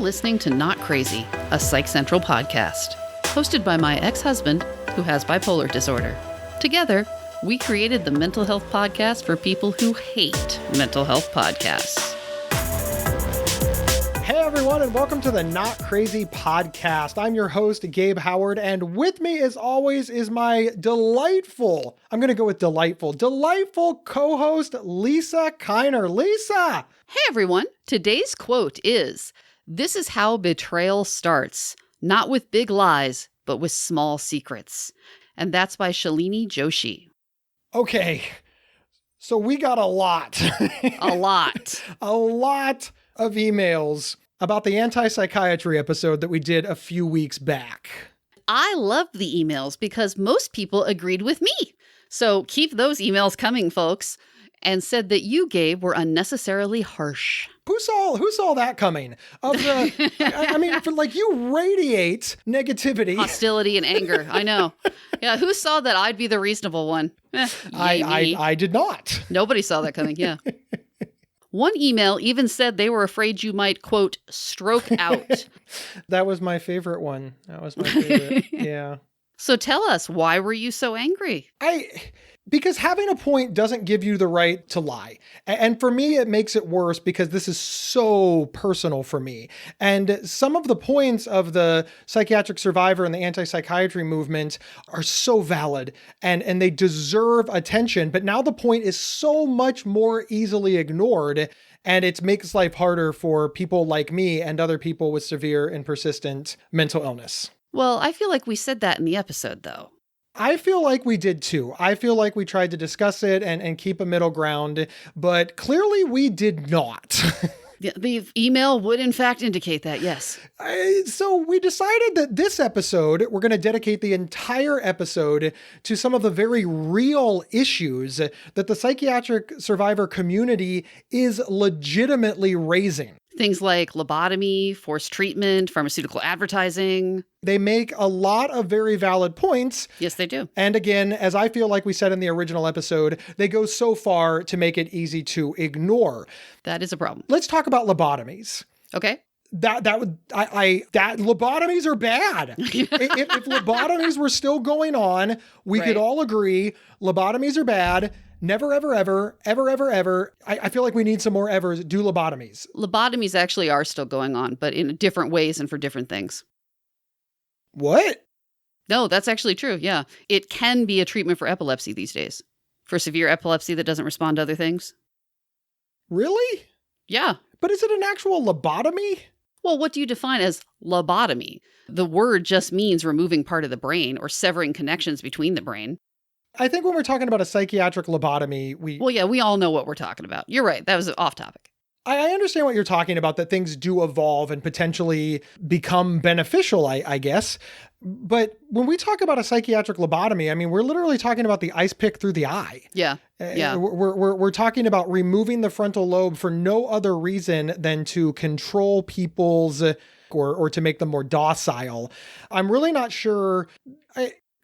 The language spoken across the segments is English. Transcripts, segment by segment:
listening to Not Crazy, a Psych Central podcast, hosted by my ex-husband who has bipolar disorder. Together, we created the mental health podcast for people who hate mental health podcasts. Hey everyone, and welcome to the Not Crazy podcast. I'm your host, Gabe Howard, and with me as always is my delightful co-host, Lisa Kiner. Lisa! Hey everyone, today's quote is, "This is how betrayal starts, not with big lies, but with small secrets." And that's by Shalini Joshi. Okay, so we got a lot. A lot of emails about the anti-psychiatry episode that we did a few weeks back. I loved the emails because most people agreed with me. So keep those emails coming, folks. And said that you, Gabe, were unnecessarily harsh. Who saw that coming? You radiate negativity. Hostility and anger. I know. Yeah, who saw that I'd be the reasonable one? I did not. Nobody saw that coming, yeah. One email even said they were afraid you might, quote, stroke out. That was my favorite one. Yeah. So tell us, why were you so angry? Because having a point doesn't give you the right to lie. And for me, it makes it worse because this is so personal for me. And some of the points of the psychiatric survivor and the anti-psychiatry movement are so valid and they deserve attention. But now the point is so much more easily ignored. And it makes life harder for people like me and other people with severe and persistent mental illness. Well, I feel like we said that in the episode, though. I feel like we did too. I feel like we tried to discuss it and keep a middle ground, but clearly we did not. The email would in fact indicate that, yes. So we decided that this episode, we're going to dedicate the entire episode to some of the very real issues that the psychiatric survivor community is legitimately raising. Things like lobotomy, forced treatment, pharmaceutical advertising. They make a lot of very valid points. Yes, they do. And again, as I feel like we said in the original episode, they go so far to make it easy to ignore. That is a problem. Let's talk about lobotomies. Okay. Lobotomies are bad. if lobotomies were still going on, we could all agree lobotomies are bad. Never, ever, ever, ever, ever, ever. I feel like we need some more evers. Do lobotomies. Lobotomies actually are still going on, but in different ways and for different things. What? No, that's actually true. Yeah. It can be a treatment for epilepsy these days. For severe epilepsy that doesn't respond to other things. Really? Yeah. But is it an actual lobotomy? Well, what do you define as lobotomy? The word just means removing part of the brain or severing connections between the brain. I think when we're talking about a psychiatric lobotomy, we all know what we're talking about. You're right. That was off topic. I understand what you're talking about, that things do evolve and potentially become beneficial, I guess. But when we talk about a psychiatric lobotomy, I mean, we're literally talking about the ice pick through the eye. Yeah. Yeah. We're talking about removing the frontal lobe for no other reason than to control people's or to make them more docile. I'm really not sure.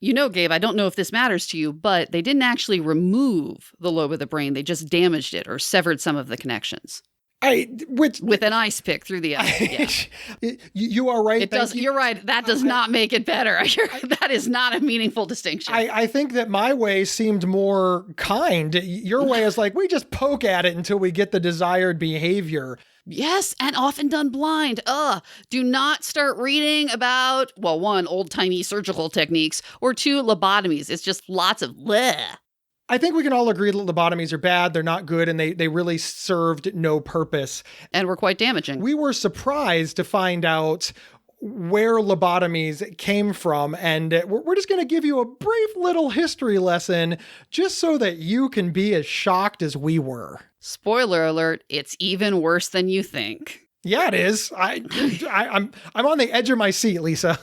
You know, Gabe, I don't know if this matters to you, but they didn't actually remove the lobe of the brain. They just damaged it or severed some of the connections. With an ice pick through the eye. Yeah. You are right. You're right. That does not make it better. That is not a meaningful distinction. I think that my way seemed more kind. Your way is like, we just poke at it until we get the desired behavior. Yes, and often done blind. Do not start reading about, well, one, old-timey surgical techniques, or two, lobotomies. It's just lots of bleh. I think we can all agree that lobotomies are bad, they're not good, and they really served no purpose. And were quite damaging. We were surprised to find out where lobotomies came from, and we're just going to give you a brief little history lesson just so that you can be as shocked as we were. Spoiler alert, it's even worse than you think. Yeah, it is. I'm on the edge of my seat, Lisa.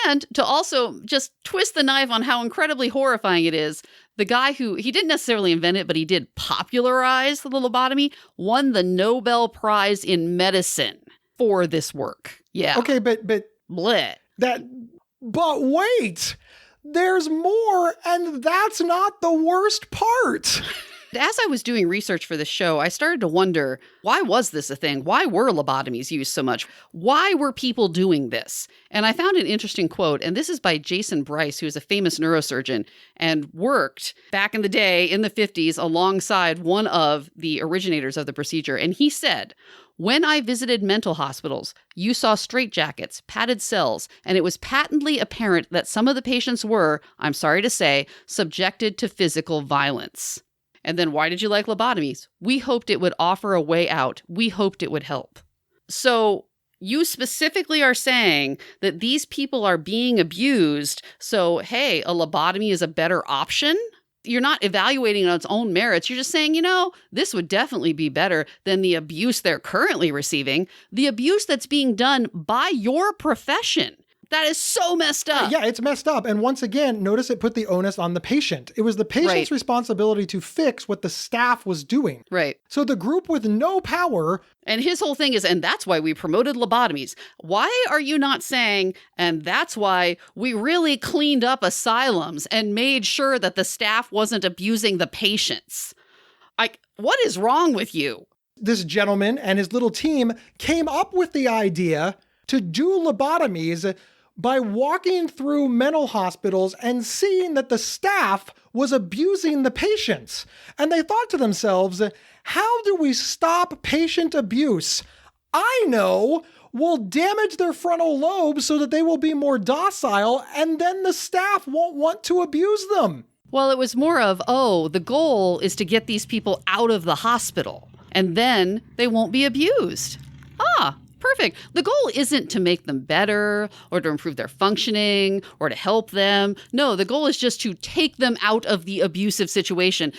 And to also just twist the knife on how incredibly horrifying it is, the guy he didn't necessarily invent it, but he did popularize the lobotomy, won the Nobel Prize in Medicine for this work. Yeah. Okay, but bleh. But wait, there's more, and that's not the worst part. As I was doing research for this show, I started to wonder, why was this a thing? Why were lobotomies used so much? Why were people doing this? And I found an interesting quote, and this is by Jason Bryce, who is a famous neurosurgeon and worked back in the day in the 50s alongside one of the originators of the procedure. And he said, "When I visited mental hospitals, you saw straitjackets, padded cells, and it was patently apparent that some of the patients were, I'm sorry to say, subjected to physical violence." And then, why did you like lobotomies? We hoped it would offer a way out. We hoped it would help. So you specifically are saying that these people are being abused. So, hey, a lobotomy is a better option? You're not evaluating on its own merits. You're just saying, this would definitely be better than the abuse they're currently receiving, the abuse that's being done by your profession. That is so messed up. Yeah, it's messed up. And once again, notice it put the onus on the patient. It was the patient's responsibility to fix what the staff was doing. Right. So the group with no power. And his whole thing is, and that's why we promoted lobotomies. Why are you not saying, and that's why we really cleaned up asylums and made sure that the staff wasn't abusing the patients? What is wrong with you? This gentleman and his little team came up with the idea to do lobotomies by walking through mental hospitals and seeing that the staff was abusing the patients. And they thought to themselves, how do we stop patient abuse? I know, we'll damage their frontal lobe so that they will be more docile, and then the staff won't want to abuse them. Well, it was more of, the goal is to get these people out of the hospital, and then they won't be abused. Perfect. The goal isn't to make them better or to improve their functioning or to help them. No, the goal is just to take them out of the abusive situation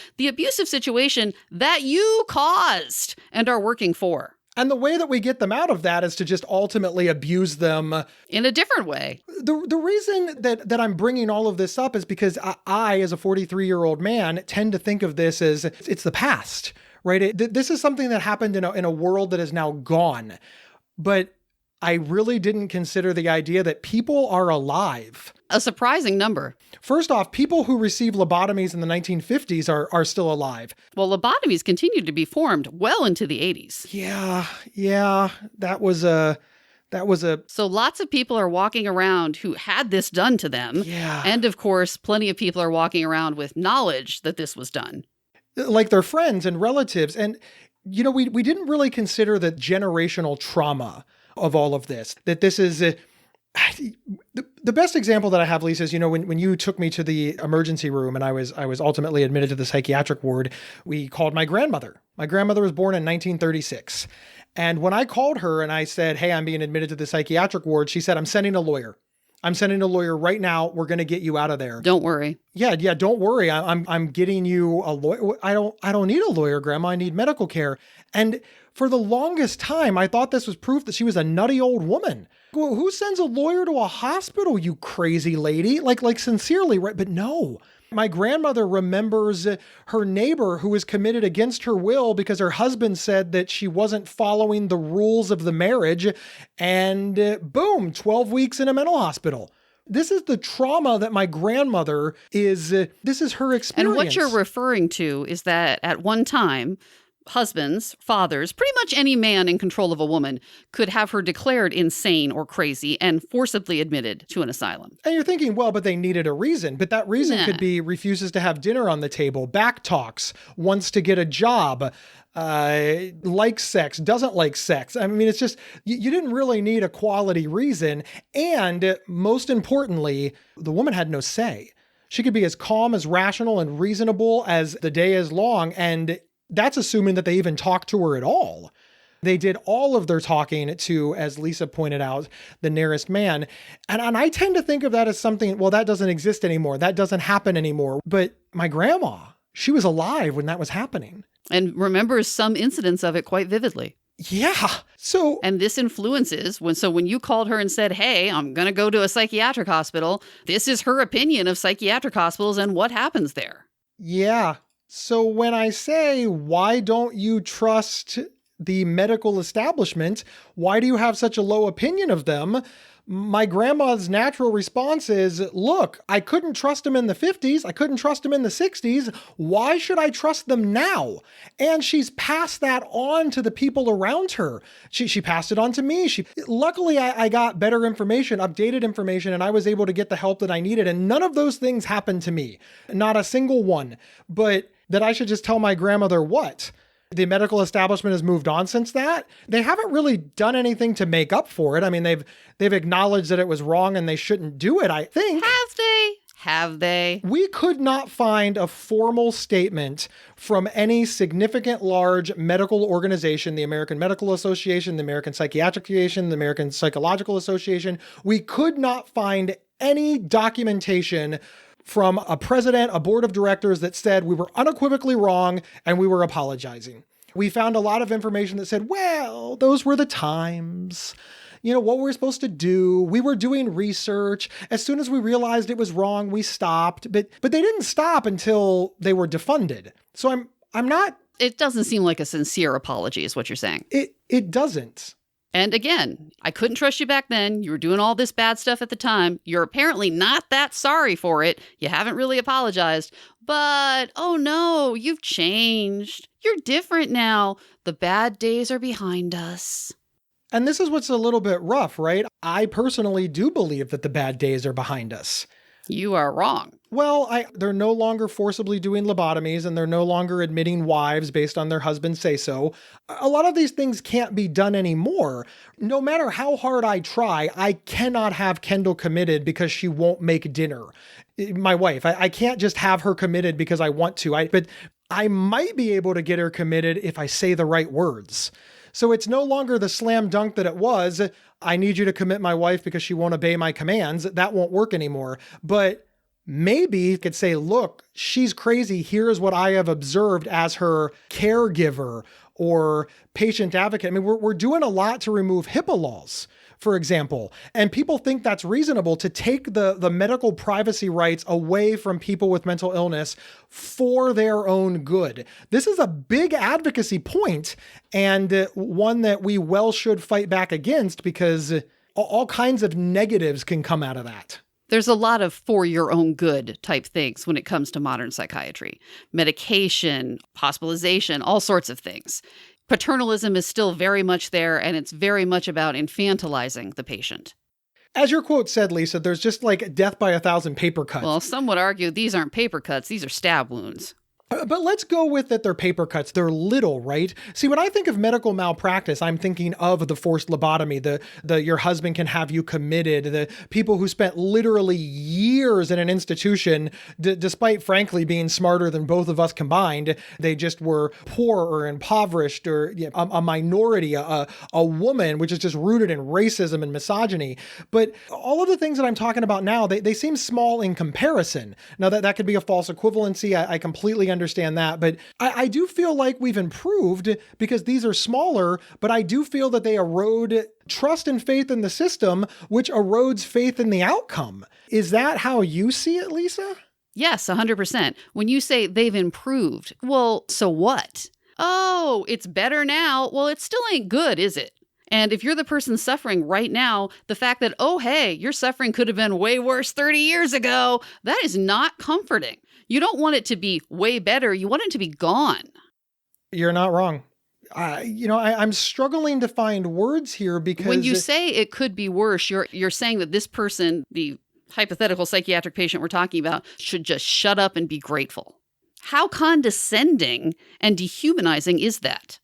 that you caused and are working for. And the way that we get them out of that is to just ultimately abuse them in a different way. The reason that I'm bringing all of this up is because I, as a 43-year-old man, tend to think of this as it's the past, right? This is something that happened in a world that is now gone. But I really didn't consider the idea that people are alive. A surprising number. First off, people who received lobotomies in the 1950s are still alive. Well, lobotomies continued to be formed well into the 80s. Yeah. That was a... So lots of people are walking around who had this done to them. Yeah. And of course, plenty of people are walking around with knowledge that this was done. Like their friends and relatives. And we didn't really consider the generational trauma of all of this, that this is the best example that I have, Lisa, is, when you took me to the emergency room and I was ultimately admitted to the psychiatric ward, we called my grandmother. My grandmother was born in 1936. And when I called her and I said, hey, I'm being admitted to the psychiatric ward, she said, I'm sending a lawyer right now. We're going to get you out of there. Don't worry. Yeah. Don't worry. I'm getting you a lawyer. I don't need a lawyer, Grandma. I need medical care. And for the longest time, I thought this was proof that she was a nutty old woman. Well, who sends a lawyer to a hospital, you crazy lady? Like sincerely, right? But no. My grandmother remembers her neighbor who was committed against her will because her husband said that she wasn't following the rules of the marriage, and boom, 12 weeks in a mental hospital. This is the trauma that my grandmother this is her experience. And what you're referring to is that at one time, husbands, fathers, pretty much any man in control of a woman could have her declared insane or crazy and forcibly admitted to an asylum. And you're thinking, well, but they needed a reason. But that reason could be refuses to have dinner on the table, back talks, wants to get a job, likes sex, doesn't like sex. I mean, it's just, you didn't really need a quality reason. And most importantly, the woman had no say. She could be as calm, as rational, and reasonable as the day is long. And that's assuming that they even talked to her at all. They did all of their talking to, as Lisa pointed out, the nearest man. And I tend to think of that as something, well, that doesn't exist anymore. That doesn't happen anymore. But my grandma, she was alive when that was happening. And remembers some incidents of it quite vividly. Yeah. And this influences when you called her and said, hey, I'm going to go to a psychiatric hospital. This is her opinion of psychiatric hospitals and what happens there. Yeah. So when I say, why don't you trust the medical establishment? Why do you have such a low opinion of them? my grandma's natural response is, look, I couldn't trust them in the 50s. I couldn't trust them in the 60s. Why should I trust them now? And she's passed that on to the people around her. She passed it on to me. Luckily, I got better information, updated information, and I was able to get the help that I needed. And none of those things happened to me. Not a single one. But that I should just tell my grandmother what? The medical establishment has moved on since that. They haven't really done anything to make up for it. I mean, they've acknowledged that it was wrong and they shouldn't do it, I think. Have they? Have they? We could not find a formal statement from any significant large medical organization, the American Medical Association, the American Psychiatric Association, the American Psychological Association. We could not find any documentation from a president, a board of directors that said we were unequivocally wrong and we were apologizing. We found a lot of information that said, well, those were the times. You know, what we're supposed to do. We were doing research. As soon as we realized it was wrong, we stopped. But they didn't stop until they were defunded. So I'm not... It doesn't seem like a sincere apology is what you're saying. It doesn't. And again, I couldn't trust you back then. You were doing all this bad stuff at the time. You're apparently not that sorry for it. You haven't really apologized. But, oh no, you've changed. You're different now. The bad days are behind us. And this is what's a little bit rough, right? I personally do believe that the bad days are behind us. You are wrong. Well, they're no longer forcibly doing lobotomies and they're no longer admitting wives based on their husbands say so. A lot of these things can't be done anymore. No matter how hard I try, I cannot have Kendall committed because she won't make dinner. My wife, I can't just have her committed because I want to. But I might be able to get her committed if I say the right words. So it's no longer the slam dunk that it was. I need you to commit my wife because she won't obey my commands. That won't work anymore. But maybe you could say, look, she's crazy. Here's what I have observed as her caregiver or patient advocate. I mean, we're doing a lot to remove HIPAA laws, for example. And people think that's reasonable to take the medical privacy rights away from people with mental illness for their own good. This is a big advocacy point and one that we well should fight back against because all kinds of negatives can come out of that. There's a lot of for your own good type things when it comes to modern psychiatry. Medication, hospitalization, all sorts of things. Paternalism is still very much there, and it's very much about infantilizing the patient. As your quote said, Lisa, there's just like death by 1,000 paper cuts. Well, some would argue these aren't paper cuts, these are stab wounds. But let's go with that they're paper cuts. They're little, right? See, when I think of medical malpractice, I'm thinking of the forced lobotomy, the your husband can have you committed, the people who spent literally years in an institution, despite frankly being smarter than both of us combined. They just were poor or impoverished or a minority, a woman, which is just rooted in racism and misogyny. But all of the things that I'm talking about now, they seem small in comparison. Now that could be a false equivalency. I completely understand that, but I do feel like we've improved because these are smaller, but I do feel that they erode trust and faith in the system, which erodes faith in the outcome. Is that how you see it, Lisa? Yes, 100%. When you say they've improved, well, so what? Oh, it's better now. Well, it still ain't good, is it? And if you're the person suffering right now, the fact that, oh, hey, your suffering could have been way worse 30 years ago, that is not comforting. You don't want it to be way better. You want it to be gone. You're not wrong. I'm struggling to find words here because... When you say it could be worse, you're saying that this person, the hypothetical psychiatric patient we're talking about, should just shut up and be grateful. How condescending and dehumanizing is that?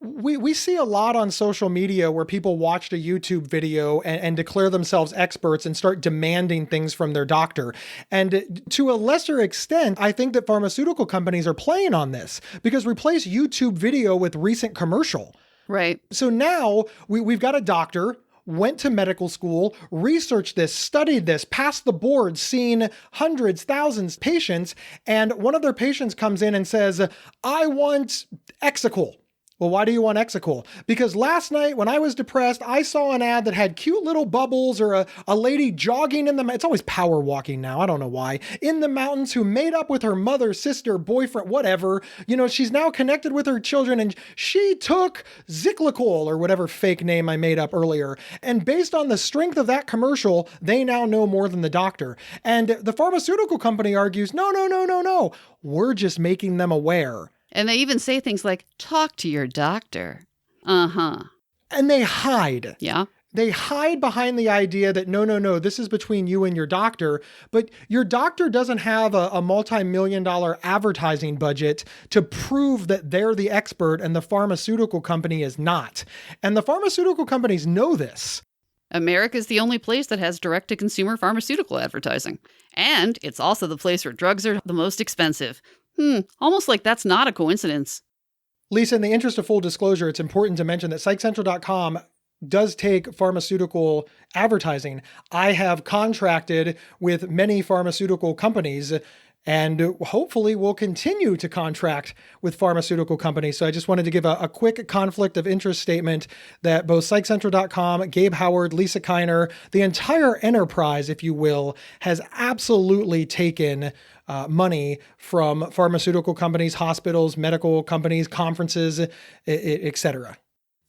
We see a lot on social media where people watched a YouTube video and declare themselves experts and start demanding things from their doctor. And to a lesser extent, I think that pharmaceutical companies are playing on this because replace YouTube video with recent commercial. Right. So now we've got a doctor, went to medical school, researched this, studied this, passed the board, seen hundreds, thousands of patients, and one of their patients comes in and says, I want Exicol. Well, why do you want Exicol? Because last night when I was depressed, I saw an ad that had cute little bubbles or a lady jogging in it's always power walking now, I don't know why, in the mountains who made up with her mother, sister, boyfriend, whatever. You know, she's now connected with her children and she took Ziclicol or whatever fake name I made up earlier. And based on the strength of that commercial, they now know more than the doctor. And the pharmaceutical company argues, no. We're just making them aware. And they even say things like, talk to your doctor. Uh-huh. And they hide. Yeah. They hide behind the idea that no, this is between you and your doctor, but your doctor doesn't have a multi-million-dollar advertising budget to prove that they're the expert and the pharmaceutical company is not. And the pharmaceutical companies know this. America's the only place that has direct-to-consumer pharmaceutical advertising. And it's also the place where drugs are the most expensive. Almost like that's not a coincidence. Lisa, in the interest of full disclosure, it's important to mention that psychcentral.com does take pharmaceutical advertising. I have contracted with many pharmaceutical companies and hopefully will continue to contract with pharmaceutical companies. So I just wanted to give a quick conflict of interest statement that both psychcentral.com, Gabe Howard, Lisa Kiner, the entire enterprise, if you will, has absolutely taken money from pharmaceutical companies, hospitals, medical companies, conferences, etc.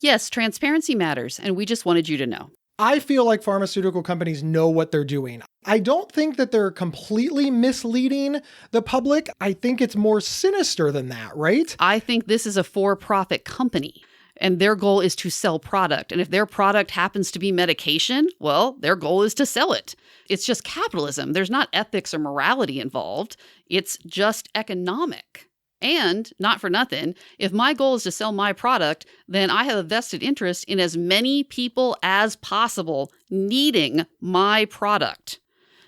Yes, transparency matters, and we just wanted you to know. I feel like pharmaceutical companies know what they're doing. I don't think that they're completely misleading the public. I think it's more sinister than that, right? I think this is a for-profit company, and their goal is to sell product. And if their product happens to be medication, well, their goal is to sell it. It's just capitalism. There's not ethics or morality involved. It's just economic. And not for nothing, if my goal is to sell my product, then I have a vested interest in as many people as possible needing my product.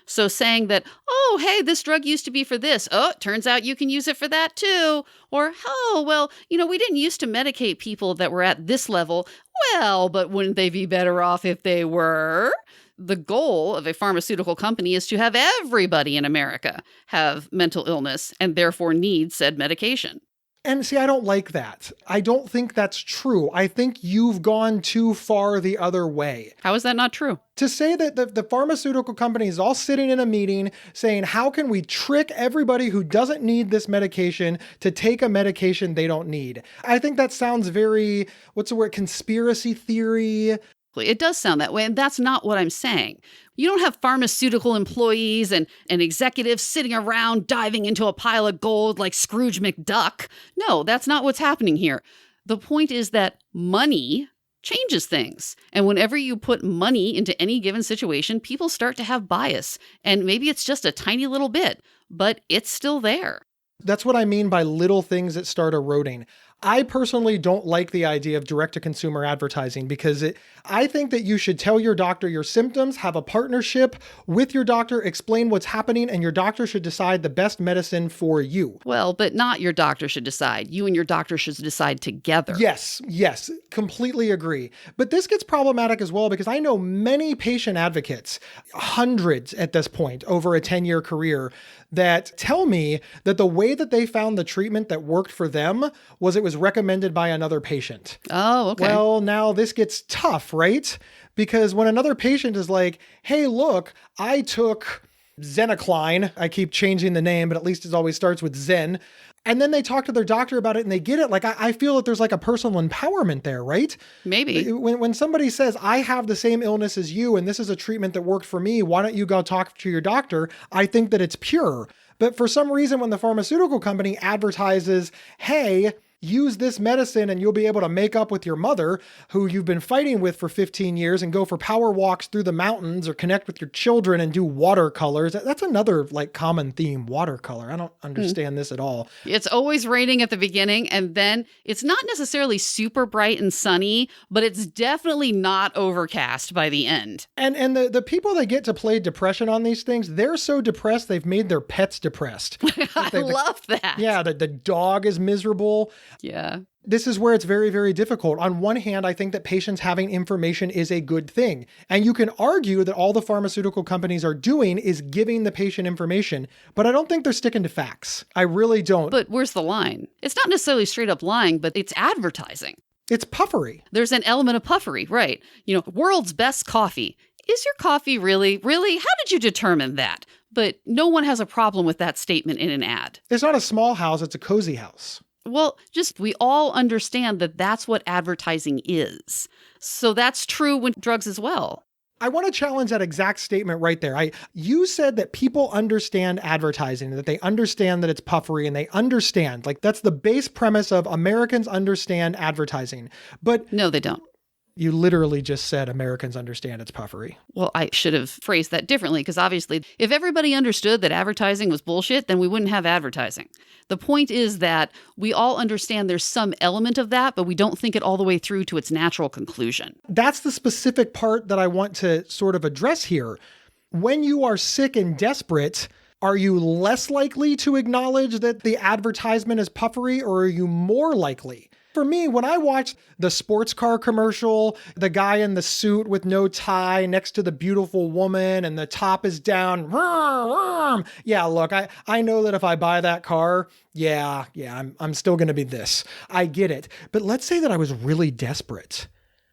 So saying that, oh, hey, this drug used to be for this. Oh, it turns out you can use it for that too. Or, oh, well, we didn't used to medicate people that were at this level. Well, but wouldn't they be better off if they were? The goal of a pharmaceutical company is to have everybody in America have mental illness and therefore need said medication. And see, I don't like that. I don't think that's true. I think you've gone too far the other way. How is that not true? To say that the pharmaceutical company is all sitting in a meeting saying, how can we trick everybody who doesn't need this medication to take a medication they don't need? I think that sounds very, conspiracy theory. It does sound that way, and that's not what I'm saying. You don't have pharmaceutical employees and executives sitting around diving into a pile of gold like Scrooge McDuck. No, that's not what's happening here. The point is that money changes things. And whenever you put money into any given situation, people start to have bias. And maybe it's just a tiny little bit, but it's still there. That's what I mean by little things that start eroding. I personally don't like the idea of direct-to-consumer advertising because I think that you should tell your doctor your symptoms, have a partnership with your doctor, explain what's happening, and your doctor should decide the best medicine for you. Well, but not your doctor should decide. You and your doctor should decide together. Yes, completely agree. But this gets problematic as well because I know many patient advocates, hundreds at this point over a 10-year career, that tell me that the way that they found the treatment that worked for them was it was recommended by another patient. Oh, okay. Well, now this gets tough, right? Because when another patient is like, hey, look, I took Zenocline. I keep changing the name, but at least it always starts with Zen. And then they talk to their doctor about it and they get it. Like, I feel that there's like a personal empowerment there, right? Maybe. When somebody says, I have the same illness as you and this is a treatment that worked for me, why don't you go talk to your doctor? I think that it's pure. But for some reason, when the pharmaceutical company advertises, hey, use this medicine and you'll be able to make up with your mother who you've been fighting with for 15 years and go for power walks through the mountains or connect with your children and do watercolors. That's another common theme, watercolor. I don't understand this at all. It's always raining at the beginning and then it's not necessarily super bright and sunny, but it's definitely not overcast by the end. And the people that get to play depression on these things, they're so depressed they've made their pets depressed. I love that. Yeah, the dog is miserable. Yeah. This is where it's very, very difficult. On one hand, I think that patients having information is a good thing. And you can argue that all the pharmaceutical companies are doing is giving the patient information, but I don't think they're sticking to facts. I really don't. But where's the line? It's not necessarily straight up lying, but it's advertising. It's puffery. There's an element of puffery, right? World's best coffee. Is your coffee really? How did you determine that? But no one has a problem with that statement in an ad. It's not a small house, it's a cozy house. Well, we all understand that that's what advertising is. So that's true with drugs as well. I want to challenge that exact statement right there. You said that people understand advertising, that they understand that it's puffery, and they understand. Like, that's the base premise of Americans understand advertising. But no, they don't. You literally just said Americans understand it's puffery. Well, I should have phrased that differently, because obviously, if everybody understood that advertising was bullshit, then we wouldn't have advertising. The point is that we all understand there's some element of that, but we don't think it all the way through to its natural conclusion. That's the specific part that I want to sort of address here. When you are sick and desperate, are you less likely to acknowledge that the advertisement is puffery, or are you more likely? For me, when I watch the sports car commercial, the guy in the suit with no tie next to the beautiful woman and the top is down, yeah, look, I know that if I buy that car, I'm still going to be this. I get it. But let's say that I was really desperate.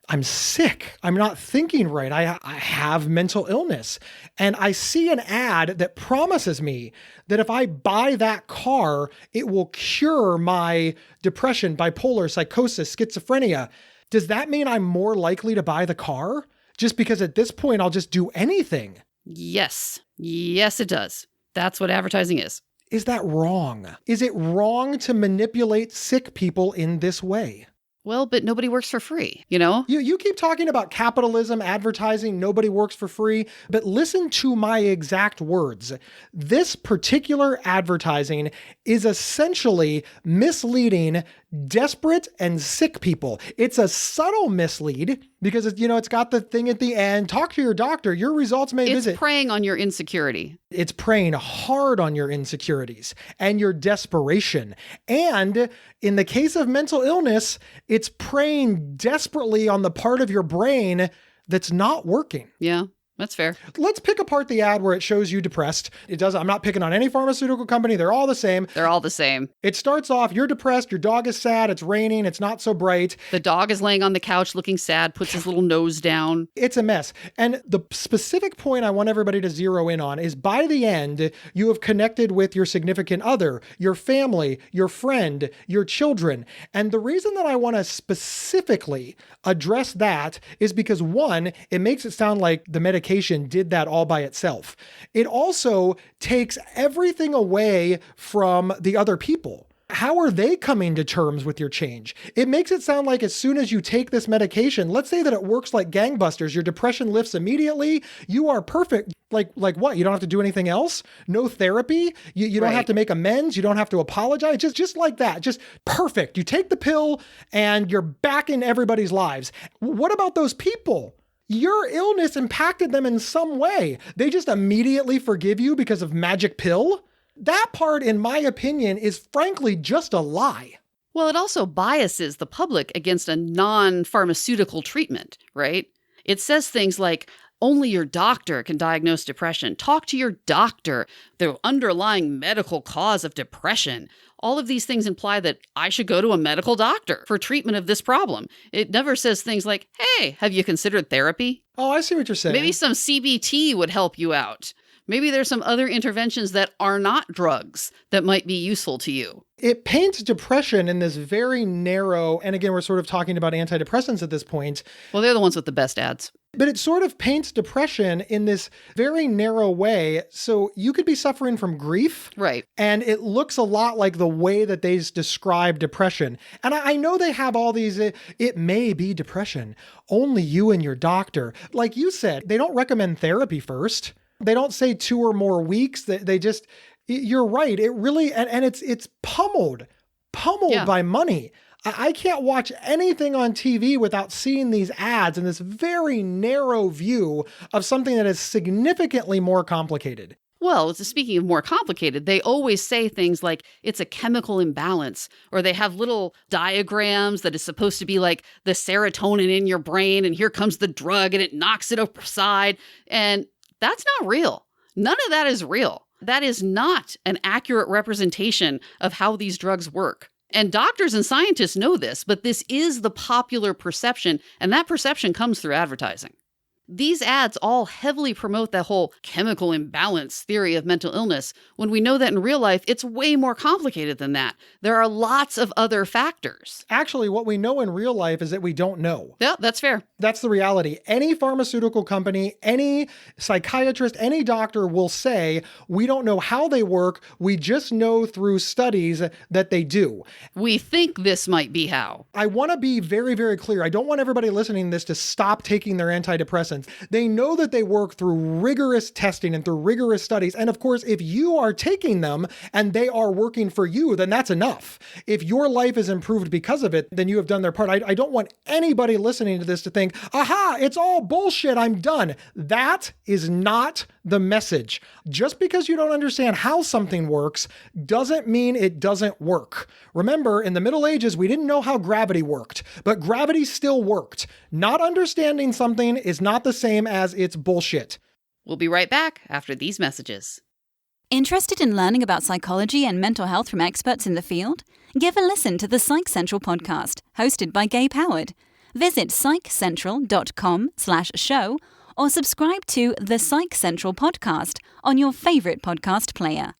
I'm sick. I'm not thinking right. I have mental illness. And I see an ad that promises me that if I buy that car, it will cure my depression, bipolar, psychosis, schizophrenia. Does that mean I'm more likely to buy the car? Just because at this point, I'll just do anything. Yes. Yes, it does. That's what advertising is. Is that wrong? Is it wrong to manipulate sick people in this way? Well, but nobody works for free, You keep talking about capitalism, advertising, nobody works for free, but listen to my exact words. This particular advertising is essentially misleading desperate and sick people. It's a subtle mislead because, it's got the thing at the end, talk to your doctor, your results may visit. It's preying on your insecurity. It's preying hard on your insecurities and your desperation. And in the case of mental illness, it's preying desperately on the part of your brain that's not working. Yeah. That's fair. Let's pick apart the ad where it shows you depressed. I'm not picking on any pharmaceutical company. They're all the same. They're all the same. It starts off, you're depressed, your dog is sad, it's raining, it's not so bright. The dog is laying on the couch looking sad, puts his little nose down. It's a mess. And the specific point I want everybody to zero in on is by the end, you have connected with your significant other, your family, your friend, your children. And the reason that I want to specifically address that is because, one, it makes it sound like the medication did that all by itself. It also takes everything away from the other people. How are they coming to terms with your change? It makes it sound like as soon as you take this medication, let's say that it works like gangbusters, your depression lifts immediately, you are perfect. Like what? You don't have to do anything else? No therapy? You don't have to make amends? You don't have to apologize? Just like that. Just perfect. You take the pill and you're back in everybody's lives. What about those people? Your illness impacted them in some way. They just immediately forgive you because of magic pill? That part, in my opinion, is frankly just a lie. Well, it also biases the public against a non-pharmaceutical treatment, right? It says things like, only your doctor can diagnose depression. Talk to your doctor. The underlying medical cause of depression. All of these things imply that I should go to a medical doctor for treatment of this problem. It never says things like, hey, have you considered therapy? Oh, I see what you're saying. Maybe some CBT would help you out. Maybe there's some other interventions that are not drugs that might be useful to you. It paints depression in this very narrow, and again, we're sort of talking about antidepressants at this point. Well, they're the ones with the best ads. But it sort of paints depression in this very narrow way. So you could be suffering from grief. Right. And it looks a lot like the way that they describe depression. And I know they have all these, it may be depression. Only you and your doctor. Like you said, they don't recommend therapy first. They don't say 2 or more weeks. They just, you're right. It really, and it's pummeled by money. I can't watch anything on TV without seeing these ads in this very narrow view of something that is significantly more complicated. Well, speaking of more complicated, they always say things like it's a chemical imbalance, or they have little diagrams that is supposed to be like the serotonin in your brain, and here comes the drug and it knocks it aside. And that's not real. None of that is real. That is not an accurate representation of how these drugs work. And doctors and scientists know this, but this is the popular perception, and that perception comes through advertising. These ads all heavily promote that whole chemical imbalance theory of mental illness, when we know that in real life, it's way more complicated than that. There are lots of other factors. Actually, what we know in real life is that we don't know. Yeah, that's fair. That's the reality. Any pharmaceutical company, any psychiatrist, any doctor will say, we don't know how they work. We just know through studies that they do. We think this might be how. I want to be very, very clear. I don't want everybody listening to this to stop taking their antidepressants. They know that they work through rigorous testing and through rigorous studies. And of course, if you are taking them and they are working for you, then that's enough. If your life is improved because of it, then you have done their part. I don't want anybody listening to this to think, aha, it's all bullshit, I'm done. That is not the message. Just because you don't understand how something works doesn't mean it doesn't work. Remember, in the Middle Ages, we didn't know how gravity worked, but gravity still worked. Not understanding something is not the same as it's bullshit. We'll be right back after these messages. Interested in learning about psychology and mental health from experts in the field? Give a listen to the Psych Central Podcast, hosted by Gabe Howard. Visit psychcentral.com/show or subscribe to the Psych Central Podcast on your favorite podcast player.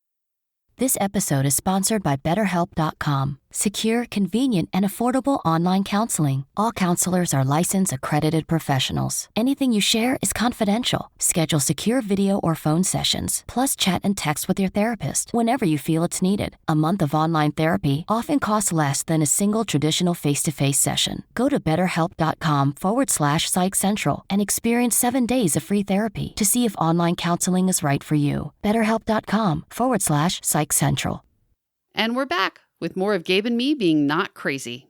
This episode is sponsored by BetterHelp.com. Secure, convenient, and affordable online counseling. All counselors are licensed, accredited professionals. Anything you share is confidential. Schedule secure video or phone sessions, plus chat and text with your therapist whenever you feel it's needed. A month of online therapy often costs less than a single traditional face-to-face session. Go to BetterHelp.com/Psych Central and experience 7 days of free therapy to see if online counseling is right for you. BetterHelp.com/Psych Central. And we're back with more of Gabe and me being not crazy.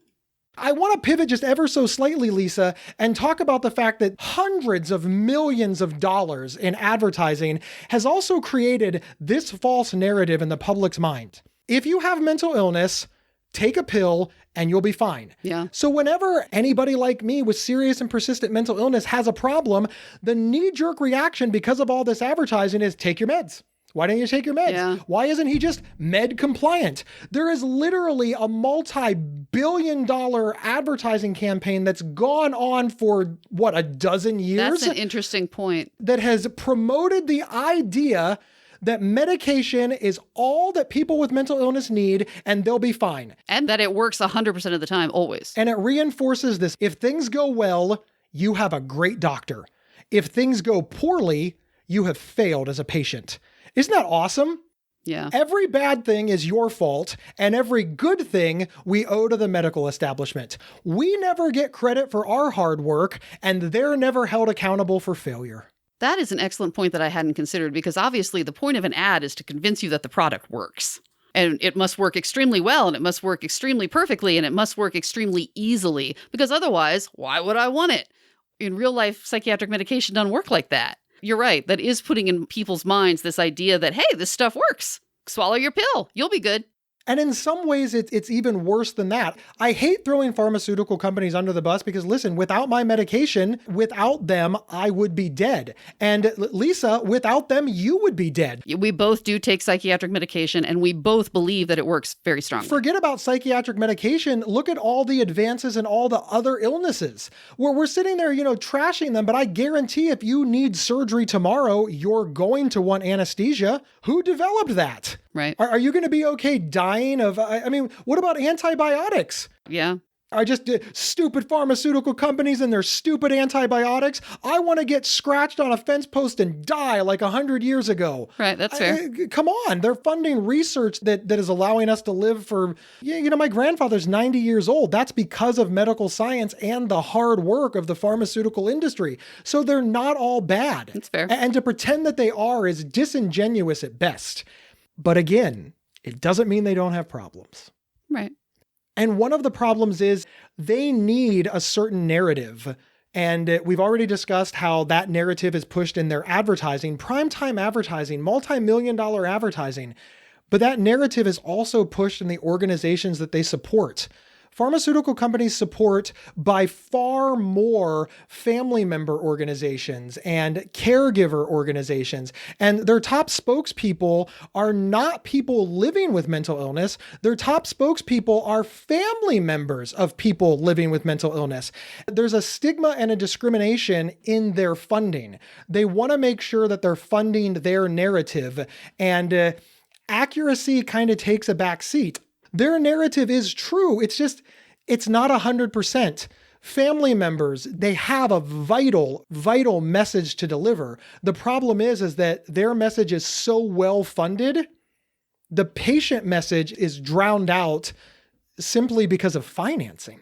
I want to pivot just ever so slightly, Lisa, and talk about the fact that hundreds of millions of dollars in advertising has also created this false narrative in the public's mind. If you have mental illness, take a pill and you'll be fine. Yeah. So whenever anybody like me with serious and persistent mental illness has a problem, the knee-jerk reaction because of all this advertising is take your meds. Why don't you take your meds? Yeah. Why isn't he just med compliant? There is literally a multi-billion-dollar advertising campaign that's gone on for, a dozen years? That's an interesting point. That has promoted the idea that medication is all that people with mental illness need and they'll be fine. And that it works 100% of the time, always. And it reinforces this. If things go well, you have a great doctor. If things go poorly, you have failed as a patient. Isn't that awesome? Yeah. Every bad thing is your fault, and every good thing we owe to the medical establishment. We never get credit for our hard work, and they're never held accountable for failure. That is an excellent point that I hadn't considered, because obviously the point of an ad is to convince you that the product works. And it must work extremely well, and it must work extremely perfectly, and it must work extremely easily, because otherwise, why would I want it? In real life, psychiatric medication doesn't work like that. You're right. That is putting in people's minds this idea that, hey, this stuff works. Swallow your pill. You'll be good. And in some ways, it's even worse than that. I hate throwing pharmaceutical companies under the bus because, listen, without my medication, without them, I would be dead. And Lisa, without them, you would be dead. We both do take psychiatric medication, and we both believe that it works very strongly. Forget about psychiatric medication. Look at all the advances in all the other illnesses. We're sitting there, trashing them, but I guarantee if you need surgery tomorrow, you're going to want anesthesia. Who developed that? Right. Are you going to be okay dying of, what about antibiotics? Yeah. I just stupid pharmaceutical companies and their stupid antibiotics. I want to get scratched on a fence post and die like 100 years ago. Right, that's fair. Come on, they're funding research that is allowing us to live for, my grandfather's 90 years old. That's because of medical science and the hard work of the pharmaceutical industry. So they're not all bad. That's fair. And to pretend that they are is disingenuous at best. But again, it doesn't mean they don't have problems. Right. And one of the problems is they need a certain narrative. And we've already discussed how that narrative is pushed in their advertising, primetime advertising, multi-million-dollar advertising. But that narrative is also pushed in the organizations that they support. Pharmaceutical companies support by far more family member organizations and caregiver organizations. And their top spokespeople are not people living with mental illness. Their top spokespeople are family members of people living with mental illness. There's a stigma and a discrimination in their funding. They want to make sure that they're funding their narrative, and accuracy kind of takes a back seat. Their narrative is true. It's not 100%. Family members, they have a vital message to deliver. The problem is that their message is so well funded, the patient message is drowned out simply because of financing.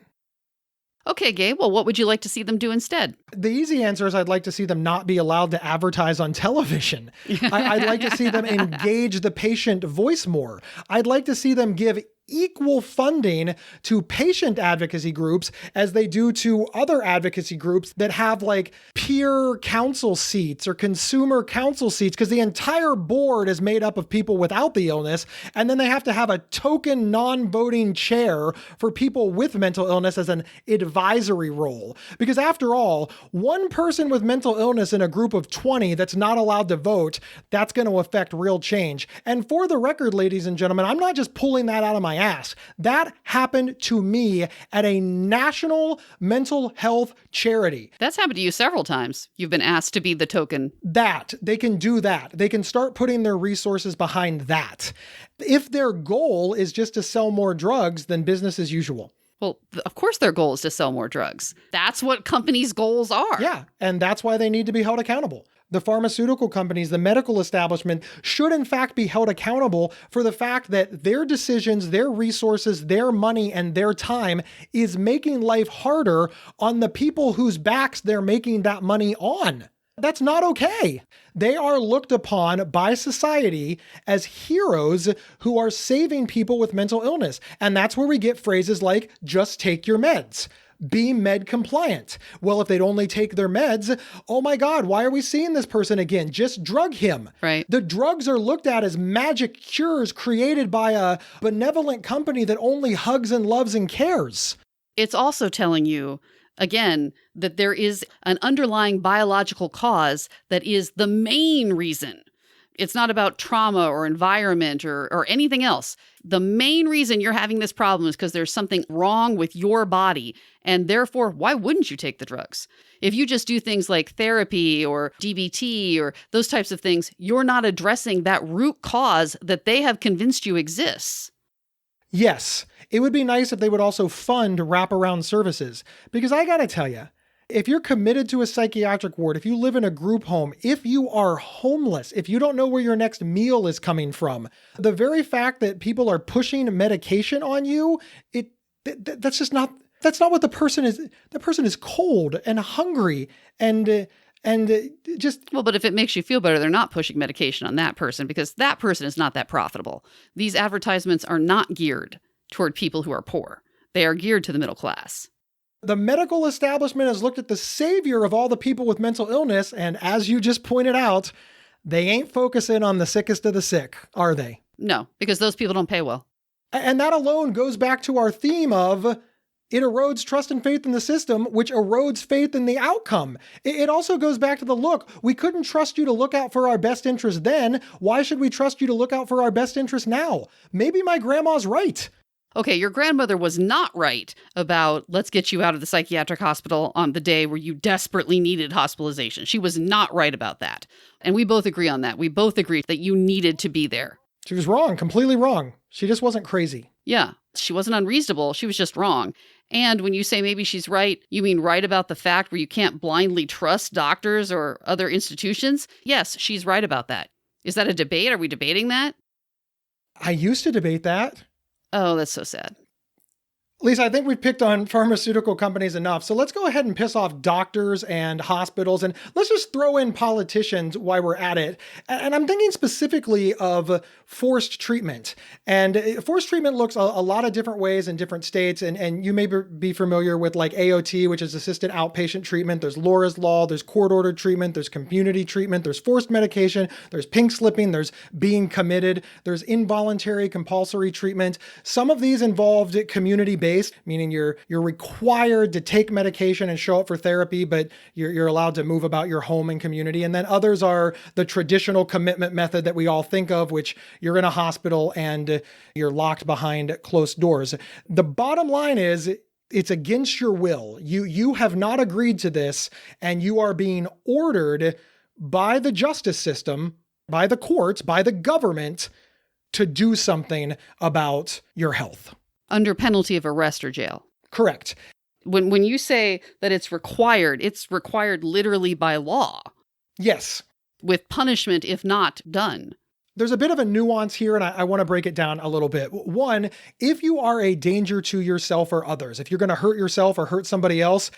Okay, Gabe, well, what would you like to see them do instead? The easy answer is I'd like to see them not be allowed to advertise on television. I'd like to see them engage the patient voice more. I'd like to see them give equal funding to patient advocacy groups as they do to other advocacy groups that have like peer council seats or consumer council seats, because the entire board is made up of people without the illness. And then they have to have a token non-voting chair for people with mental illness as an advisory role. Because after all, one person with mental illness in a group of 20 that's not allowed to vote, that's going to affect real change. And for the record, ladies and gentlemen, I'm not just pulling that out of my ass. That happened to me at a national mental health charity. That's happened to you several times. You've been asked to be the token. They can do that. They can start putting their resources behind that. If their goal is just to sell more drugs, then business as usual. Well, of course their goal is to sell more drugs. That's what companies' goals are. Yeah, and that's why they need to be held accountable. The pharmaceutical companies, the medical establishment should in fact be held accountable for the fact that their decisions, their resources, their money, and their time is making life harder on the people whose backs they're making that money on. That's not okay. They are looked upon by society as heroes who are saving people with mental illness. And that's where we get phrases like, just take your meds. Be med compliant. Well, if they'd only take their meds, oh my God, why are we seeing this person again? Just drug him. Right. The drugs are looked at as magic cures created by a benevolent company that only hugs and loves and cares. It's also telling you, again, that there is an underlying biological cause that is the main reason. It's not about trauma or environment or anything else. The main reason you're having this problem is because there's something wrong with your body. And therefore, why wouldn't you take the drugs? If you just do things like therapy or DBT or those types of things, you're not addressing that root cause that they have convinced you exists. Yes, it would be nice if they would also fund wraparound services. Because I gotta tell you, if you're committed to a psychiatric ward, if you live in a group home, if you are homeless, if you don't know where your next meal is coming from, the very fact that people are pushing medication on you, that's not what the person is. The person is cold and hungry and just... Well, but if it makes you feel better, they're not pushing medication on that person because that person is not that profitable. These advertisements are not geared toward people who are poor. They are geared to the middle class. The medical establishment has looked at the savior of all the people with mental illness, and as you just pointed out, they ain't focusing on the sickest of the sick, are they? No, because those people don't pay well. And that alone goes back to our theme of it erodes trust and faith in the system, which erodes faith in the outcome. It also goes back to the look. We couldn't trust you to look out for our best interest then. Why should we trust you to look out for our best interest now? Maybe my grandma's right. Okay, your grandmother was not right about let's get you out of the psychiatric hospital on the day where you desperately needed hospitalization. She was not right about that. And we both agree on that. We both agree that you needed to be there. She was wrong, completely wrong. She just wasn't crazy. Yeah, she wasn't unreasonable. She was just wrong. And when you say maybe she's right, you mean right about the fact where you can't blindly trust doctors or other institutions? Yes, she's right about that. Is that a debate? Are we debating that? I used to debate that. Oh, that's so sad. Lisa, I think we've picked on pharmaceutical companies enough. So let's go ahead and piss off doctors and hospitals, and let's just throw in politicians while we're at it. And I'm thinking specifically of forced treatment. And forced treatment looks a lot of different ways in different states. And you may be familiar with like AOT, which is assisted outpatient treatment. There's Laura's Law, there's court-ordered treatment, there's community treatment, there's forced medication, there's pink slipping, there's being committed, there's involuntary compulsory treatment. Some of these involved community-based based, meaning you're required to take medication and show up for therapy, but you're allowed to move about your home and community. And then others are the traditional commitment method that we all think of, which you're in a hospital and you're locked behind closed doors. The bottom line is, it's against your will. You have not agreed to this, and you are being ordered by the justice system, by the courts, by the government to do something about your health. Under penalty of arrest or jail. Correct. When you say that it's required literally by law. Yes. With punishment if not done. There's a bit of a nuance here, and I want to break it down a little bit. One, if you are a danger to yourself or others, if you're going to hurt yourself or hurt somebody else,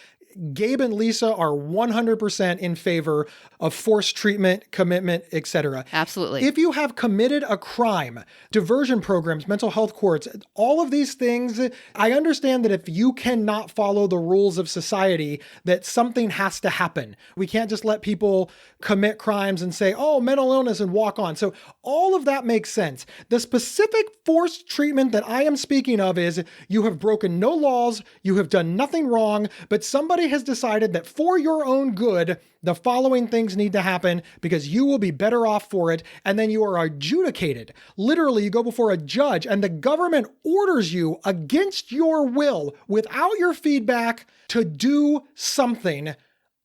Gabe and Lisa are 100% in favor of forced treatment, commitment, etc. Absolutely. If you have committed a crime, diversion programs, mental health courts, all of these things, I understand that if you cannot follow the rules of society, that something has to happen. We can't just let people commit crimes and say, oh, mental illness and walk on. So all of that makes sense. The specific forced treatment that I am speaking of is you have broken no laws, you have done nothing wrong, but somebody has decided that for your own good, the following things need to happen because you will be better off for it. And then you are adjudicated. Literally, you go before a judge and the government orders you against your will, without your feedback, to do something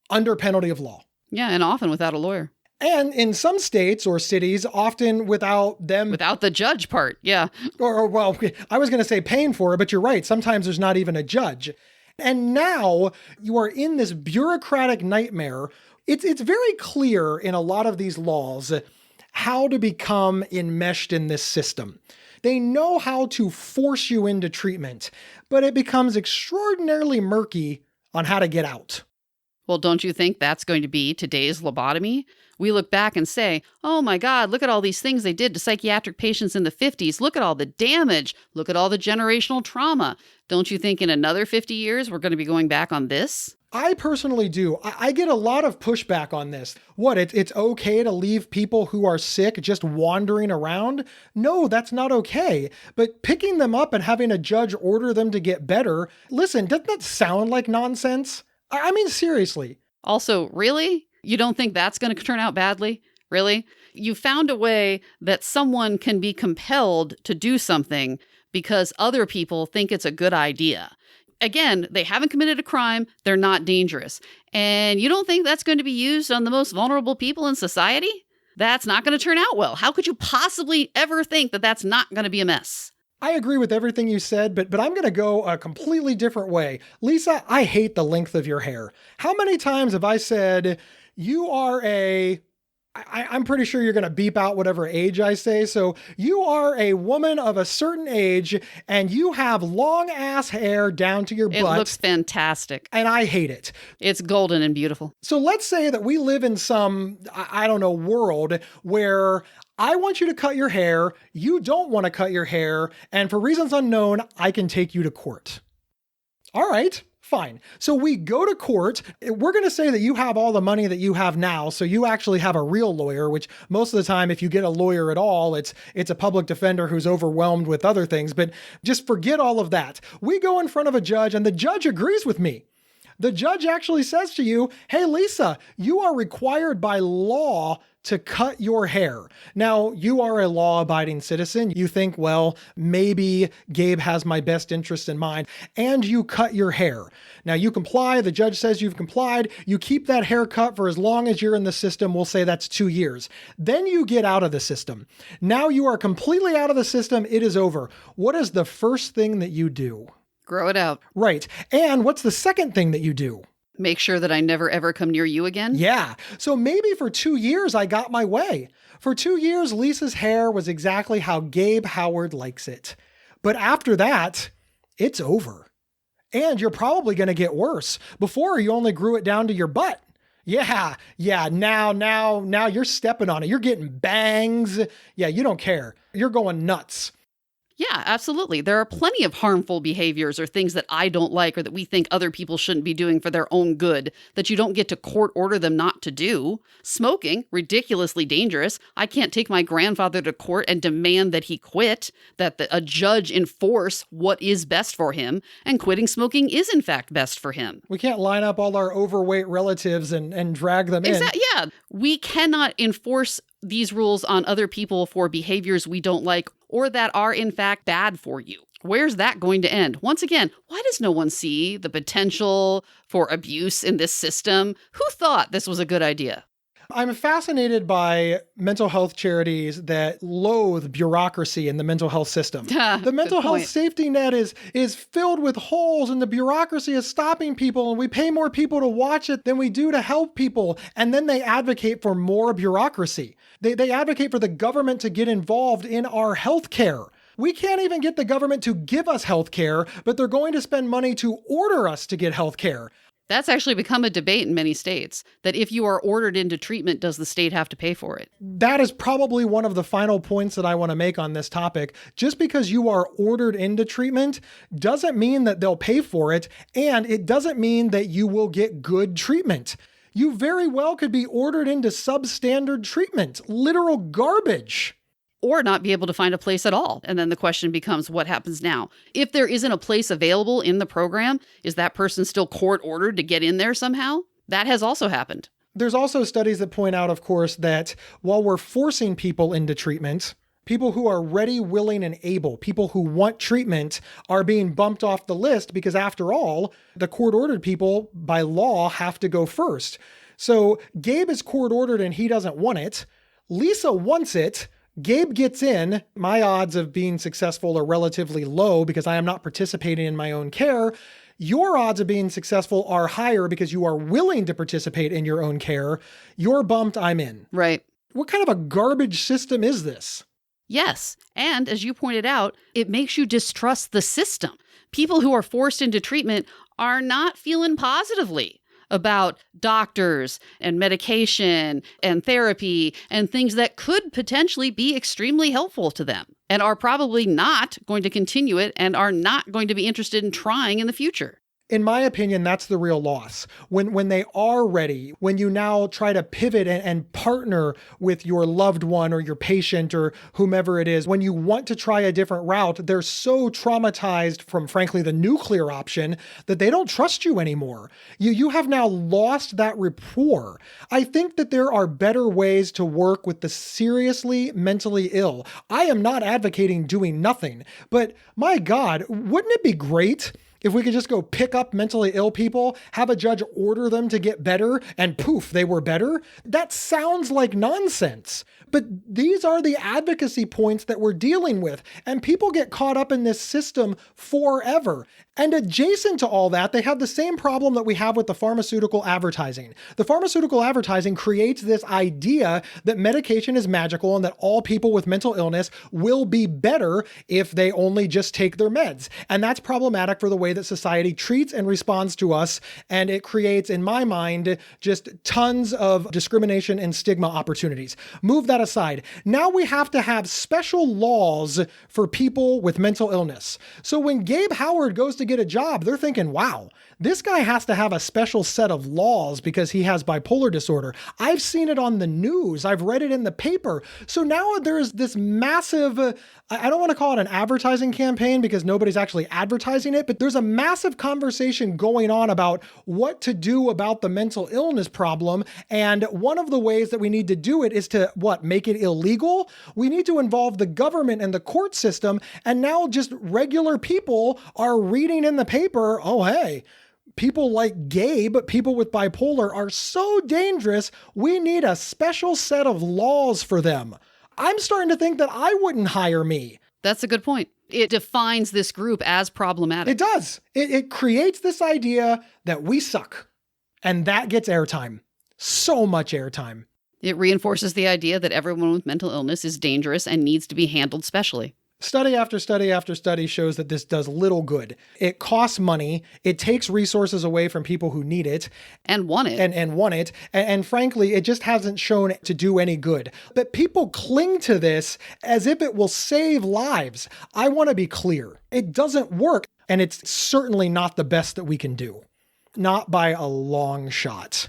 under penalty of law. Yeah, and often without a lawyer. And in some states or cities, often without them... Without the judge part, yeah. Or well, I was going to say paying for it, but you're right. Sometimes there's not even a judge. And now you are in this bureaucratic nightmare. It's very clear in a lot of these laws how to become enmeshed in this system. They know how to force you into treatment, but it becomes extraordinarily murky on how to get out. Well, don't you think that's going to be today's lobotomy? We look back and say, oh my God, look at all these things they did to psychiatric patients in the 50s. Look at all the damage. Look at all the generational trauma. Don't you think in another 50 years we're going to be going back on this? I personally do. I get a lot of pushback on this. What, it's okay to leave people who are sick just wandering around? No, that's not okay. But picking them up and having a judge order them to get better, listen, doesn't that sound like nonsense? I mean, seriously. Also, really? You don't think that's going to turn out badly? Really? You found a way that someone can be compelled to do something because other people think it's a good idea. Again, they haven't committed a crime. They're not dangerous. And you don't think that's going to be used on the most vulnerable people in society? That's not going to turn out well. How could you possibly ever think that that's not going to be a mess? I agree with everything you said, but I'm going to go a completely different way. Lisa, I hate the length of your hair. How many times have I said, you are I'm pretty sure you're going to beep out whatever age I say. So you are a woman of a certain age and you have long ass hair down to your butt. It looks fantastic. And I hate it. It's golden and beautiful. So let's say that we live in some, world where I want you to cut your hair. You don't want to cut your hair. And for reasons unknown, I can take you to court. All right. Fine. So we go to court. We're going to say that you have all the money that you have now. So you actually have a real lawyer, which most of the time, if you get a lawyer at all, it's a public defender who's overwhelmed with other things. But just forget all of that. We go in front of a judge and the judge agrees with me. The judge actually says to you, hey, Lisa, you are required by law to cut your hair. Now, you are a law-abiding citizen. You think, well, maybe Gabe has my best interest in mind, and you cut your hair. Now, you comply. The judge says you've complied. You keep that haircut for as long as you're in the system. We'll say that's 2 years. Then you get out of the system. Now you are completely out of the system. It is over. What is the first thing that you do? Grow it out. Right. And what's the second thing that you do? Make sure that I never ever come near you again? Yeah. So maybe for 2 years, I got my way. For 2 years, Lisa's hair was exactly how Gabe Howard likes it. But after that, it's over. And you're probably going to get worse. Before, you only grew it down to your butt. Yeah. Now you're stepping on it. You're getting bangs. Yeah, you don't care. You're going nuts. Yeah, absolutely. There are plenty of harmful behaviors or things that I don't like or that we think other people shouldn't be doing for their own good that you don't get to court order them not to do. Smoking, ridiculously dangerous. I can't take my grandfather to court and demand that he quit, that a judge enforce what is best for him, and quitting smoking is in fact best for him. We can't line up all our overweight relatives and drag them in. Yeah. We cannot enforce these rules on other people for behaviors we don't like or that are in fact bad for you. Where's that going to end? Once again, why does no one see the potential for abuse in this system? Who thought this was a good idea? I'm fascinated by mental health charities that loathe bureaucracy in the mental health system. The mental health safety net is filled with holes, and the bureaucracy is stopping people, and we pay more people to watch it than we do to help people. And then they advocate for more bureaucracy. They advocate for the government to get involved in our health care. We can't even get the government to give us health care, but they're going to spend money to order us to get health care. That's actually become a debate in many states, that if you are ordered into treatment, does the state have to pay for it? That is probably one of the final points that I want to make on this topic. Just because you are ordered into treatment doesn't mean that they'll pay for it, and it doesn't mean that you will get good treatment. You very well could be ordered into substandard treatment, literal garbage. Or not be able to find a place at all. And then the question becomes, what happens now? If there isn't a place available in the program, is that person still court ordered to get in there somehow? That has also happened. There's also studies that point out, of course, that while we're forcing people into treatment, people who are ready, willing, and able, people who want treatment, are being bumped off the list because, after all, the court-ordered people, by law, have to go first. So Gabe is court-ordered and he doesn't want it. Lisa wants it. Gabe gets in. My odds of being successful are relatively low because I am not participating in my own care. Your odds of being successful are higher because you are willing to participate in your own care. You're bumped, I'm in. Right. What kind of a garbage system is this? Yes. And as you pointed out, it makes you distrust the system. People who are forced into treatment are not feeling positively about doctors and medication and therapy and things that could potentially be extremely helpful to them and are probably not going to continue it and are not going to be interested in trying in the future. In my opinion, that's the real loss. When they are ready, when you now try to pivot and partner with your loved one or your patient or whomever it is, when you want to try a different route, they're so traumatized from, frankly, the nuclear option that they don't trust you anymore. You have now lost that rapport. I think that there are better ways to work with the seriously mentally ill. I am not advocating doing nothing, but my God, wouldn't it be great if we could just go pick up mentally ill people, have a judge order them to get better, and poof, they were better? That sounds like nonsense. But these are the advocacy points that we're dealing with, and people get caught up in this system forever. And adjacent to all that, they have the same problem that we have with the pharmaceutical advertising. The pharmaceutical advertising creates this idea that medication is magical and that all people with mental illness will be better if they only just take their meds. And that's problematic for the way that society treats and responds to us. And it creates, in my mind, just tons of discrimination and stigma opportunities. Move that aside. Now we have to have special laws for people with mental illness. So when Gabe Howard goes to get a job, they're thinking, wow, this guy has to have a special set of laws because he has bipolar disorder. I've seen it on the news. I've read it in the paper. So now there's this massive, I don't want to call it an advertising campaign because nobody's actually advertising it, but there's a massive conversation going on about what to do about the mental illness problem. And one of the ways that we need to do it is to, make it illegal? We need to involve the government and the court system. And now just regular people are reading in the paper, oh, hey, people like Gabe, people with bipolar are so dangerous, we need a special set of laws for them. I'm starting to think that I wouldn't hire me. That's a good point. It defines this group as problematic. It does. It creates this idea that we suck. And that gets airtime. So much airtime. It reinforces the idea that everyone with mental illness is dangerous and needs to be handled specially. Study after study after study shows that this does little good. It costs money. It takes resources away from people who need it. And want it. And want it. And frankly, it just hasn't shown to do any good. But people cling to this as if it will save lives. I want to be clear. It doesn't work. And it's certainly not the best that we can do. Not by a long shot.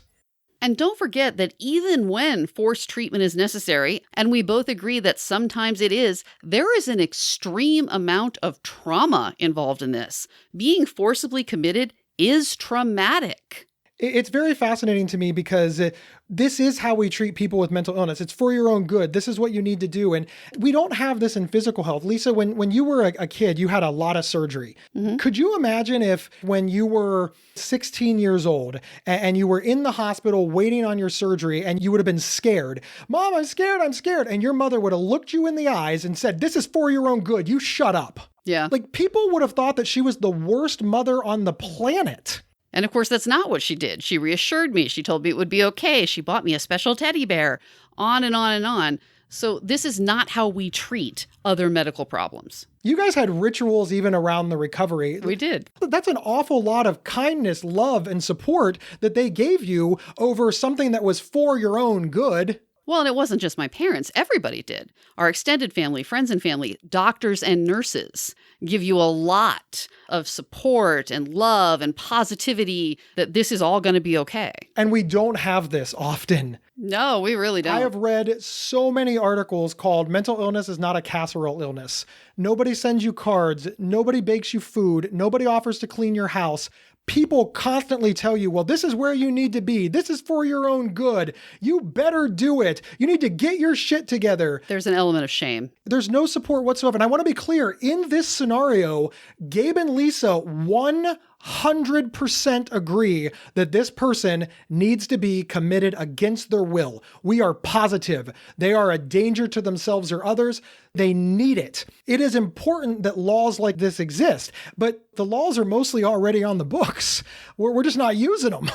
And don't forget that even when forced treatment is necessary, and we both agree that sometimes it is, there is an extreme amount of trauma involved in this. Being forcibly committed is traumatic. It's very fascinating to me because this is how we treat people with mental illness. It's for your own good. This is what you need to do. And we don't have this in physical health. Lisa, when you were a kid, you had a lot of surgery. Mm-hmm. Could you imagine if when you were 16 years old and you were in the hospital waiting on your surgery and you would have been scared, Mom, I'm scared, and your mother would have looked you in the eyes and said, this is for your own good. You shut up. Yeah. Like people would have thought that she was the worst mother on the planet. And of course, that's not what she did. She reassured me. She told me it would be okay. She bought me a special teddy bear, on and on and on. So this is not how we treat other medical problems. You guys had rituals even around the recovery. We did. That's an awful lot of kindness, love, and support that they gave you over something that was for your own good. Well, and it wasn't just my parents. Everybody did. Our extended family, friends and family, doctors and nurses give you a lot of support and love and positivity that this is all going to be okay. And we don't have this often. No, we really don't. I have read so many articles called Mental Illness is Not a Casserole Illness. Nobody sends you cards. Nobody bakes you food. Nobody offers to clean your house. People constantly tell you, well, this is where you need to be. This is for your own good. You better do it. You need to get your shit together. There's an element of shame. There's no support whatsoever. And I want to be clear, in this scenario, Gabe and Lisa 100% agree that this person needs to be committed against their will. We are positive. They are a danger to themselves or others. They need it. It is important that laws like this exist, but the laws are mostly already on the books. We're just not using them.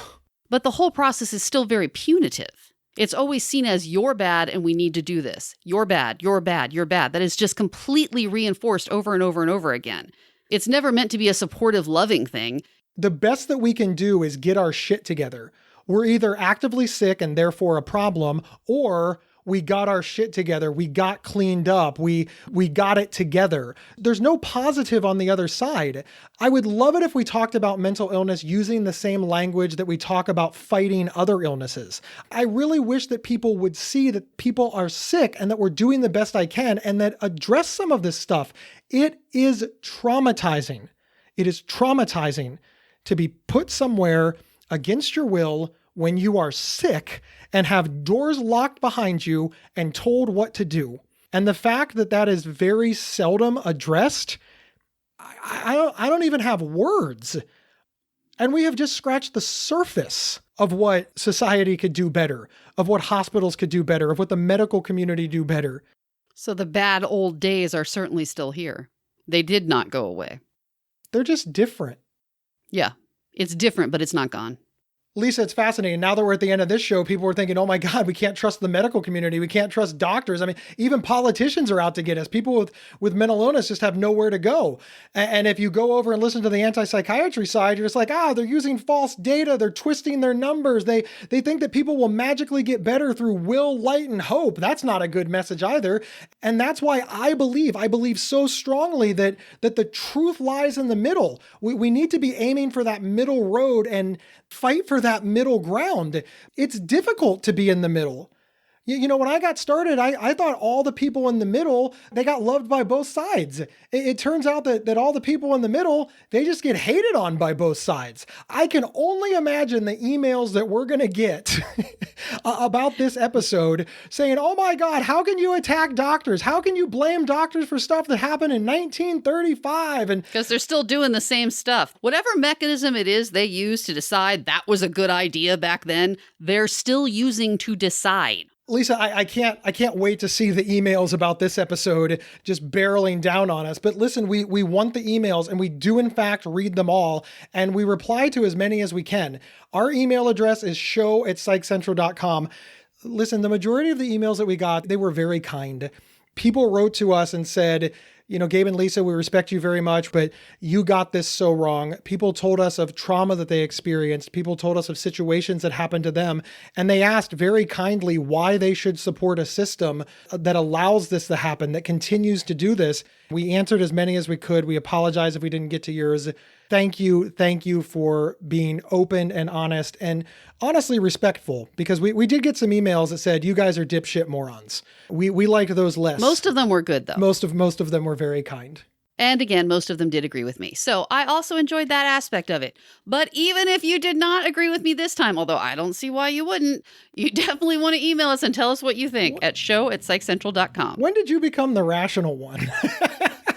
But the whole process is still very punitive. It's always seen as you're bad and we need to do this. You're bad, you're bad, you're bad. That is just completely reinforced over and over and over again. It's never meant to be a supportive, loving thing. The best that we can do is get our shit together. We're either actively sick and therefore a problem, or we got our shit together. We got cleaned up. We got it together. There's no positive on the other side. I would love it if we talked about mental illness using the same language that we talk about fighting other illnesses. I really wish that people would see that people are sick and that we're doing the best I can and that address some of this stuff. It is traumatizing. It is traumatizing to be put somewhere against your will when you are sick and have doors locked behind you and told what to do. And the fact that that is very seldom addressed, I don't even have words. And we have just scratched the surface of what society could do better, of what hospitals could do better, of what the medical community do better. So the bad old days are certainly still here. They did not go away. They're just different. Yeah, it's different, but it's not gone. Lisa, it's fascinating. Now that we're at the end of this show, people are thinking, oh my God, we can't trust the medical community. We can't trust doctors. I mean, even politicians are out to get us. People with mental illness just have nowhere to go. And if you go over and listen to the anti-psychiatry side, you're just like, they're using false data. They're twisting their numbers. They think that people will magically get better through will, light, and hope. That's not a good message either. And that's why I believe so strongly that the truth lies in the middle. We need to be aiming for that middle road and fight for that middle ground. It's difficult to be in the middle. You know, when I got started, I thought all the people in the middle, they got loved by both sides. It turns out that all the people in the middle, they just get hated on by both sides. I can only imagine the emails that we're going to get about this episode saying, oh my God, how can you attack doctors? How can you blame doctors for stuff that happened in 1935? And because they're still doing the same stuff. Whatever mechanism it is they use to decide that was a good idea back then, they're still using to decide. Lisa, I can't wait to see the emails about this episode just barreling down on us. But listen, we want the emails and we do in fact read them all and we reply to as many as we can. Our email address is show@psychcentral.com. Listen, the majority of the emails that we got, they were very kind. People wrote to us and said, Gabe and Lisa, we respect you very much, but you got this so wrong. People told us of trauma that they experienced. People told us of situations that happened to them. And they asked very kindly why they should support a system that allows this to happen, that continues to do this. We answered as many as we could. We apologize if we didn't get to yours. Thank you for being open and honest and honestly respectful, because we did get some emails that said, you guys are dipshit morons. We liked those less. Most of them were good, though. Most of them were very kind. And again, most of them did agree with me. So I also enjoyed that aspect of it. But even if you did not agree with me this time, although I don't see why you wouldn't, you definitely want to email us and tell us what you think at show@psychcentral.com. When did you become the rational one?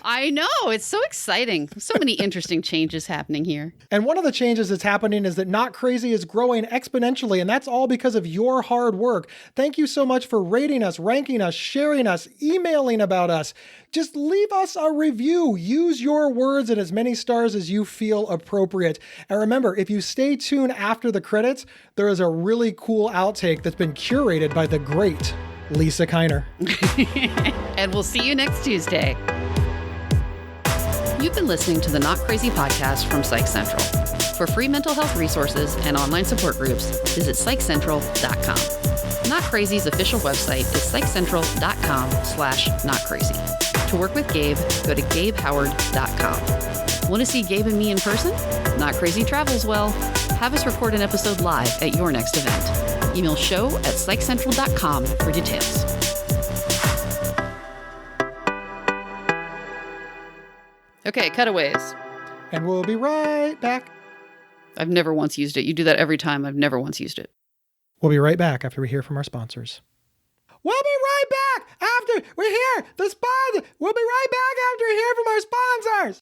I know. It's so exciting. So many interesting changes happening here. And one of the changes that's happening is that Not Crazy is growing exponentially, and that's all because of your hard work. Thank you so much for rating us, ranking us, sharing us, emailing about us. Just leave us a review. Use your words and as many stars as you feel appropriate. And remember, if you stay tuned after the credits, there is a really cool outtake that's been curated by the great Lisa Kiner. And we'll see you next Tuesday. You've been listening to the Not Crazy podcast from Psych Central. For free mental health resources and online support groups, visit psychcentral.com. Not Crazy's official website is psychcentral.com/notcrazy. To work with Gabe, go to gabehoward.com. Want to see Gabe and me in person? Not Crazy travels well. Have us record an episode live at your next event. Email show@psychcentral.com for details. Okay, cutaways. And we'll be right back. I've never once used it. You do that every time. I've never once used it. We'll be right back after we hear from our sponsors. We'll be right back after we hear the sponsor. We'll be right back after we hear from our sponsors.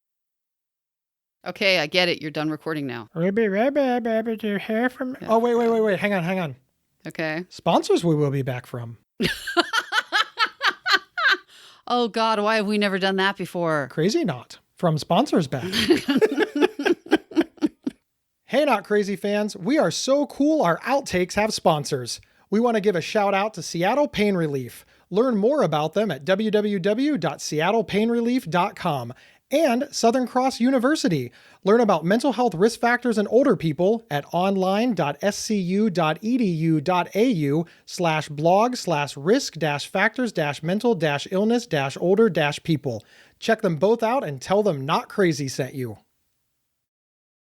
Okay, I get it. You're done recording now. We'll be right back after you hear from... Oh, wait. Hang on. Okay. Sponsors we will be back from. Oh, God, why have we never done that before? Crazy Not. From sponsors back. Hey, Not Crazy fans. We are so cool our outtakes have sponsors. We want to give a shout out to Seattle Pain Relief. Learn more about them at www.seattlepainrelief.com. And Southern Cross University. Learn about mental health risk factors in older people at online.scu.edu.au/blog/risk-factors-mental-illness-older-people. Check them both out and tell them Not Crazy sent you.